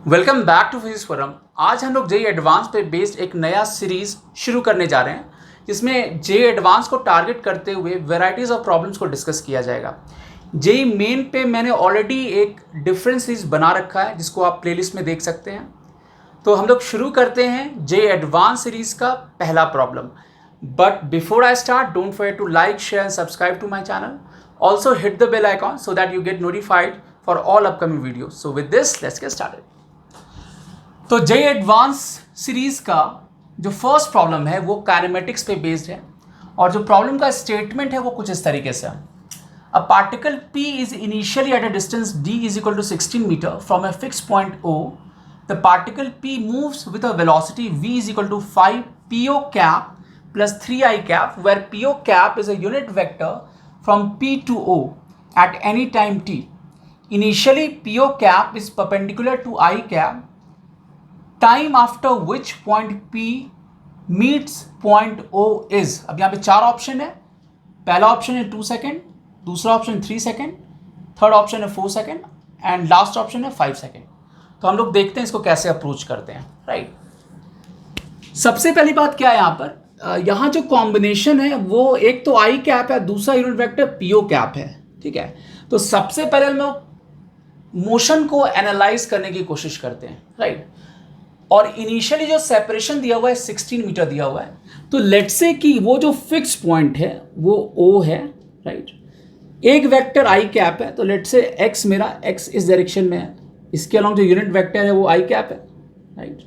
Welcome back to physics forum. आज हम लोग जेई एडवांस पे बेस्ड एक नया सीरीज शुरू करने जा रहे हैं जिसमें जेई एडवांस को टारगेट करते हुए वैरायटीज़ ऑफ प्रॉब्लम्स को डिस्कस किया जाएगा। जेई मेन पे मैंने ऑलरेडी एक डिफरेंट सीरीज बना रखा है जिसको आप प्लेलिस्ट में देख सकते हैं। तो हम लोग शुरू करते हैं जेई एडवांस सीरीज का पहला problem. But before I start, don't forget to like, share and subscribe to my channel. Also hit the bell icon so that you get notified for all upcoming videos. So with this, let's get started. तो JEE advance series का जो first problem है वो kinematics पे based है और जो problem का स्टेटमेंट है वो कुछ इस तरीके से है। A particle P is initially at a distance d is equal to 16 meter from a fixed point O. The particle P moves with a velocity v is equal to 5 po cap plus 3 I cap, where po cap is a unit vector from P to O at any time t. Initially po cap is perpendicular to I cap, time after which point P meets point O is. अब यहाँ पे चार option है। पहला option है 2 second, दूसरा option 3 second, third option है 4 second and last option है 5 सेकेंड। तो हम लोग देखते हैं इसको कैसे अप्रोच करते हैं। राइट, सबसे पहली बात क्या है यहाँ पर, यहाँ जो कॉम्बिनेशन है वो एक तो आई कैप है, दूसरा यूनिट वेक्टर पीओ कैप है। ठीक है, तो सबसे पहले हम लोग मोशन को एनालाइज करने की कोशिश करते हैं। राइट, और इनिशियली जो सेपरेशन दिया हुआ है 16 मीटर दिया हुआ है, तो लेट्स से कि वो जो फिक्स पॉइंट है वो O है। राइट, एक वेक्टर आई कैप है, तो लेट्स से x मेरा x इस डायरेक्शन में है, इसके अलॉन्ग जो यूनिट वेक्टर है वो आई कैप है। राइट,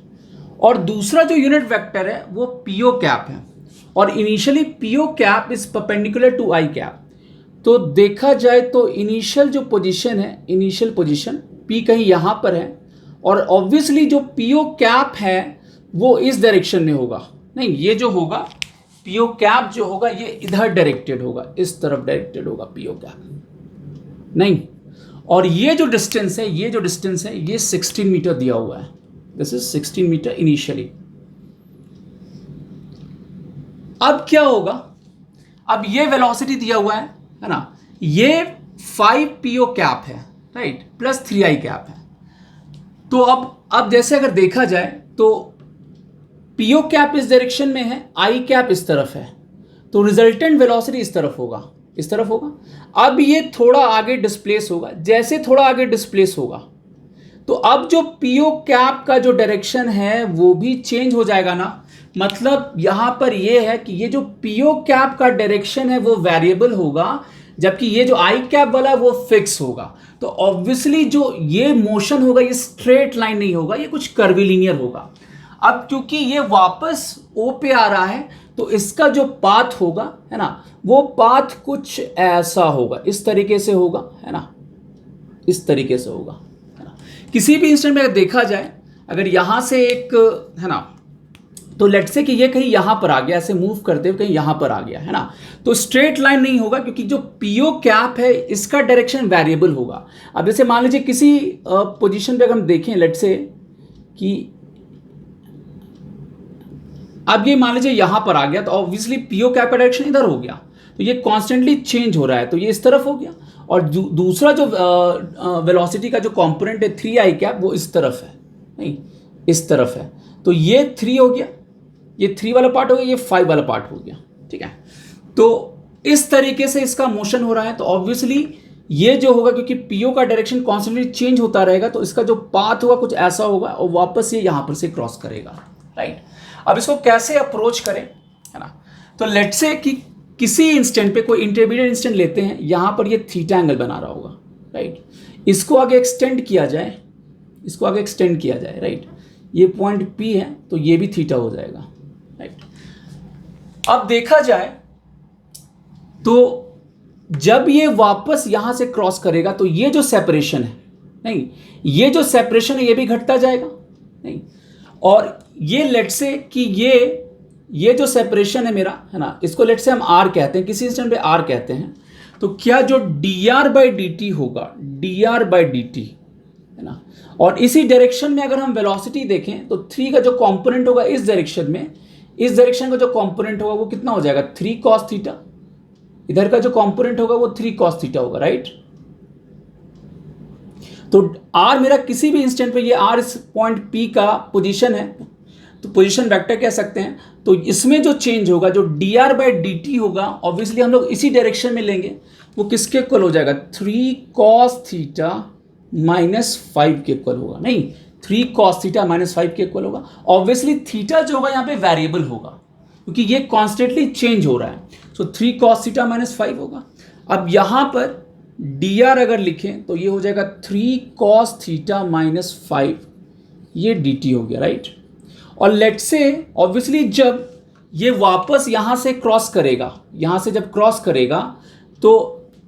और दूसरा जो यूनिट वेक्टर है वो पीओ कैप है और initially PO cap is perpendicular to I cap. तो देखा जाए तो इनिशियल जो पोजीशन है, इनिशियल पोजीशन P कहीं यहाँ पर है और ऑब्वियसली जो पीओ कैप है वो इस डायरेक्शन में होगा। नहीं, ये जो होगा पीओ कैप जो होगा ये इधर डायरेक्टेड होगा, इस तरफ डायरेक्टेड होगा पीओ कैप। नहीं, और ये जो डिस्टेंस है, ये जो डिस्टेंस है ये 16 मीटर दिया हुआ है। This is 16 metre initially. अब क्या होगा, अब ये वेलोसिटी दिया हुआ है ना, ये 5 पीओ कैप है, राइट, प्लस 3 आई कैप है। तो अब जैसे अगर देखा जाए तो पीओ कैप इस डायरेक्शन में है, आई कैप इस तरफ है, तो रिजल्टेंट वेलोसिटी इस तरफ होगा, इस तरफ होगा। अब ये थोड़ा आगे डिस्प्लेस होगा, जैसे थोड़ा आगे डिस्प्लेस होगा तो अब जो पीओ कैप का जो डायरेक्शन है वो भी चेंज हो जाएगा ना। मतलब यहां पर ये है कि ये जो पीओ कैप का डायरेक्शन है वो वेरिएबल होगा, जबकि ये जो आई कैप वाला है वो फिक्स होगा। तो ऑब्वियसली जो ये मोशन होगा ये स्ट्रेट लाइन नहीं होगा, ये कुछ कर्वीलिनियर होगा। अब क्योंकि ये वापस O पे आ रहा है तो इसका जो पाथ होगा, है ना, वो पाथ कुछ ऐसा होगा, इस तरीके से होगा, है ना, इस तरीके से होगा, है ना। किसी भी इंस्टेंट में अगर देखा जाए, अगर यहां से एक, है ना, तो लेट्स से कि ये कहीं यहाँ पर आ गया, ऐसे मूव करते हुए कहीं यहाँ पर आ गया, है ना, तो स्ट्रेट लाइन नहीं होगा क्योंकि जो पीओ कैप है इसका डायरेक्शन वेरिएबल होगा। अब जैसे मान लीजिए किसी पोजीशन पे अगर हम देखें, लेट्स से कि अब ये मान लीजिए यहाँ पर आ गया, तो ऑब्वियसली पीओ कैप का डायरेक्शन इधर हो गया, तो ये कॉन्स्टेंटली चेंज हो रहा है, तो ये इस तरफ हो गया। और दूसरा जो वेलोसिटी का जो कॉम्पोनेंट है 3 आई कैप वो इस तरफ है, नहीं इस तरफ है, तो ये 3 हो गया, ये 3 वाला पार्ट हो गया, ये 5 वाला पार्ट हो गया। ठीक है, तो इस तरीके से इसका मोशन हो रहा है। तो ऑब्वियसली ये जो होगा, क्योंकि पीओ का डायरेक्शन कॉन्स्टेंटली चेंज होता रहेगा, तो इसका जो पाथ होगा कुछ ऐसा होगा और वापस ये यहाँ पर से क्रॉस करेगा। राइट, अब इसको कैसे अप्रोच करें, है ना, तो लेट्स से कि किसी इंस्टेंट पे कोई इंटरमीडिएट इंस्टेंट लेते हैं, यहाँ पर ये थीटा एंगल बना रहा होगा। राइट, इसको आगे एक्सटेंड किया जाए, इसको आगे एक्सटेंड किया जाए। राइट, ये पॉइंट P है तो ये भी थीटा हो जाएगा। राइट, अब देखा जाए तो जब ये वापस यहां से क्रॉस करेगा तो ये जो सेपरेशन है, नहीं, ये जो सेपरेशन है ये भी घटता जाएगा। नहीं, और ये लेट्स से कि ये जो सेपरेशन है मेरा, है ना, इसको लेट्स से हम R कहते हैं, किसी इंस्टेंट पे R कहते हैं, तो क्या जो dr/dt होगा, dr/dt, है ना, और इसी डायरेक्शन में अगर हम वेलोसिटी देखें तो 3 का जो कंपोनेंट होगा इस डायरेक्शन में, इस डायरेक्शन का जो कंपोनेंट होगा वो कितना हो जाएगा, 3 cos थीटा। इधर का जो कंपोनेंट होगा वो 3 cos थीटा होगा। राइट, तो आर मेरा किसी भी इंस्टेंट पे, ये आर इस पॉइंट पी का पोजीशन है, तो पोजीशन वेक्टर कह सकते हैं। तो इसमें जो चेंज होगा, जो D R by D T होगा, ऑब्वियसली हम लोग इसी डायरेक्शन में लेंगे, वो किसके इक्वल हो जाएगा, 3 cos थीटा माइनस 5 के इक्वल होगा। नहीं, 3 cos थीटा माइनस 5 के इक्वल होगा। ऑब्वियसली थीटा जो होगा यहाँ पे वेरिएबल होगा, क्योंकि ये कॉन्स्टेंटली चेंज हो रहा है। सो 3 cos थीटा माइनस 5 होगा। अब यहाँ पर डी आर अगर लिखें तो ये हो जाएगा 3 cos थीटा माइनस 5, ये डी टी हो गया, राइट। और लेट्स से ऑब्वियसली जब ये वापस यहाँ से क्रॉस करेगा, यहाँ से जब क्रॉस करेगा तो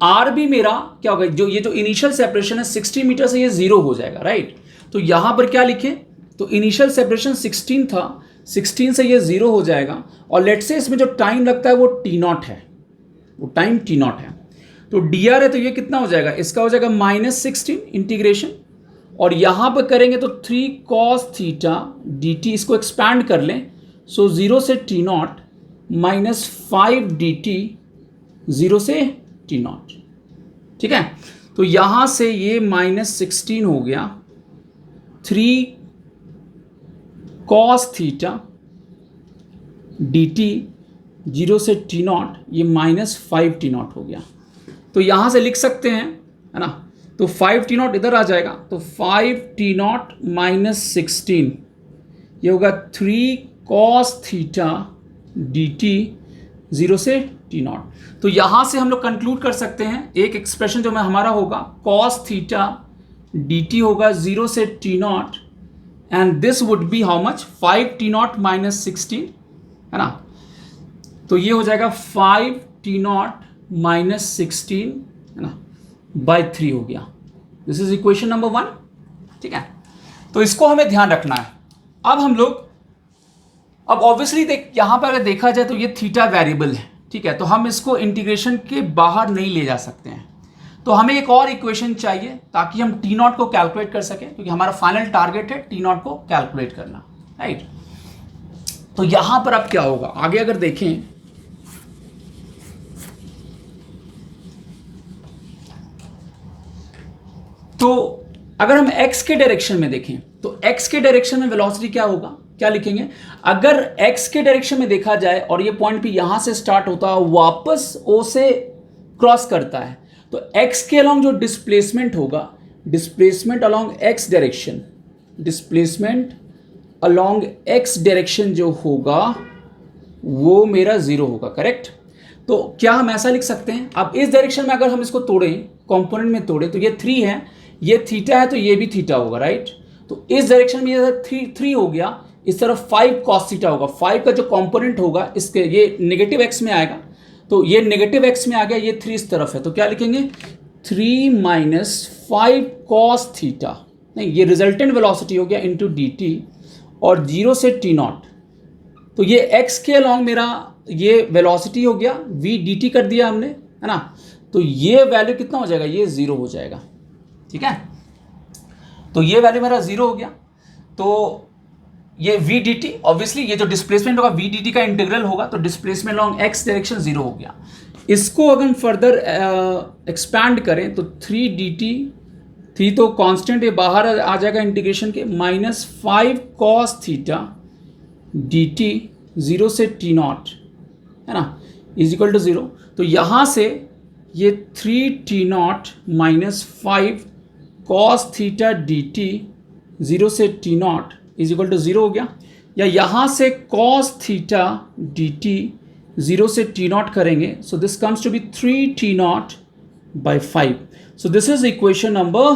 आर भी मेरा क्या होगा, जो ये जो इनिशियल सेपरेशन है 60 मीटर से, ये 0 हो जाएगा, राइट। तो यहाँ पर क्या लिखें, तो इनिशियल सेपरेशन 16 था, 16 से ये 0 हो जाएगा। और लेट्स से इसमें जो टाइम लगता है वो टी नॉट है, वो टाइम टी नॉट है। तो डी आर है तो ये कितना हो जाएगा, इसका हो जाएगा -16 इंटीग्रेशन, और यहाँ पर करेंगे तो 3 cos थीटा डी टी, इसको एक्सपैंड कर लें, सो 0 से t naught minus 5 D t, 0 से टी नॉट, ठीक है। तो यहाँ से ये -16 हो गया, 3 cos थीटा डी टी, 0 से टी नॉट, ये -5 टी नॉट हो गया। तो यहाँ से लिख सकते हैं, है ना, तो 5 टी नॉट इधर आ जाएगा, तो 5 टी नॉट माइनस 16, ये होगा 3 cos थीटा डी टी, 0 से टी नॉट। तो यहाँ से हम लोग कंक्लूड कर सकते हैं, एक एक्सप्रेशन जो में हमारा होगा cos थीटा डी टी होगा 0 से t not, and this would be how much, 5 t naught minus 16, है ना। तो ये हो जाएगा 5 टी नॉट माइनस 16, है ना, बाई 3 हो गया। दिस इज इक्वेशन नंबर 1, ठीक है। तो इसको हमें ध्यान रखना है। अब हम लोग, अब ऑब्वियसली देख, यहाँ पर अगर देखा जाए तो ये थीटा वेरिएबल है, ठीक है, तो हम इसको इंटीग्रेशन के बाहर नहीं ले जा सकते हैं। तो हमें एक और इक्वेशन चाहिए ताकि हम टी नॉट को कैलकुलेट कर सकें, क्योंकि हमारा फाइनल टारगेट है टी नॉट को कैलकुलेट करना, राइट। तो यहाँ पर अब क्या होगा, आगे अगर देखें तो अगर हम x के डायरेक्शन में देखें तो x के डायरेक्शन में वेलोसिटी क्या होगा, क्या लिखेंगे, अगर x के डायरेक्शन में देखा जाए और ये पॉइंट भी यहां से स्टार्ट होता है, वापस O से क्रॉस करता है, तो x के अलोंग जो डिस्प्लेसमेंट होगा, displacement along x direction, displacement along x direction जो होगा वो मेरा 0 होगा, करेक्ट। तो क्या हम ऐसा लिख सकते हैं, अब इस डायरेक्शन में अगर हम इसको तोड़ें, कंपोनेंट में तोड़ें, तो ये 3 है, ये थीटा है, तो ये भी थीटा होगा, राइट। तो इस डायरेक्शन में ये 3 हो गया, इस तरफ 5 cos थीटा होगा, 5 का जो कंपोनेंट होगा इसके, ये नेगेटिव x में आएगा, तो ये नेगेटिव x में आ गया, ये 3 इस तरफ है, तो क्या लिखेंगे, 3 माइनस 5 cos थीटा, नहीं, ये रिजल्टेंट वेलोसिटी हो गया इंटू डी टी, और 0 से टी नॉट, तो ये x के अलॉन्ग मेरा ये वेलोसिटी हो गया, v डी टी कर दिया हमने, है ना। तो ये वैल्यू कितना हो जाएगा, ये 0 हो जाएगा, ठीक है। तो ये वैल्यू मेरा 0 हो गया, तो ये v डी टी, ऑब्वियसली ये जो डिस्प्लेसमेंट होगा v डी टी का इंटीग्रल होगा, तो डिस्प्लेसमेंट अलॉन्ग x डायरेक्शन 0 हो गया। इसको अगर हम फर्दर एक्सपैंड करें तो 3 डी टी, 3 तो कांस्टेंट, ये बाहर आ जाएगा इंटीग्रेशन के, -5 cos थीटा डी टी, 0 से टी नॉट, है ना, इज इक्वल टू 0। तो यहाँ से ये 3 t naught minus 5 cos theta d t, 0 से t naught, is equal to 0 हो गया। या यहाँ से cos थीटा डी टी, 0 से टी नॉट करेंगे, so this comes to be 3 t naught by 5। So this is equation number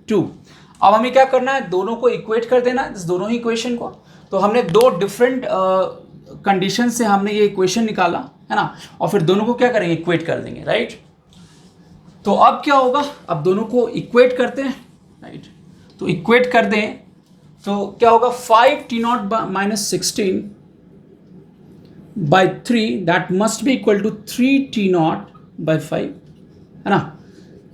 2। अब हमें क्या करना है, दोनों को इक्वेट कर देना है, दोनों ही इक्वेशन को। तो हमने 2 डिफरेंट कंडीशन से हमने ये इक्वेशन निकाला, है ना, और फिर दोनों को क्या करेंगे, इक्वेट कर देंगे, राइट। तो अब क्या होगा, अब दोनों को इक्वेट करते हैं, राइट। तो इक्वेट कर दें तो क्या होगा, 5 t naught minus 16 by 3, that must be equal to 3 t naught by 5, है ना।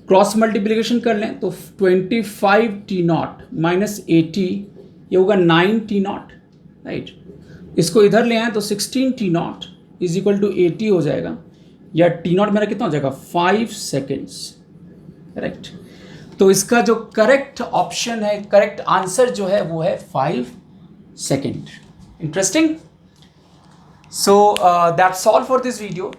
क्रॉस मल्टीप्लिकेशन कर लें तो 25 टी नॉट माइनस 80, ये होगा 9 टी नॉट, राइट। इसको इधर ले आए तो 16 t naught is equal to 80 हो जाएगा, या टी नॉट मेरा कितना हो जाएगा, 5 सेकेंड्स, करेक्ट। तो इसका जो करेक्ट ऑप्शन है, करेक्ट आंसर जो है वो है 5 second. Interesting. So that's all for this video.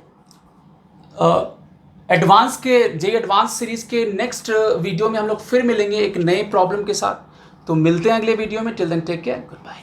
Advance के जे एडवांस सीरीज के नेक्स्ट वीडियो में हम लोग फिर मिलेंगे एक नए प्रॉब्लम के साथ। तो मिलते हैं अगले वीडियो में। Till then take care, good bye.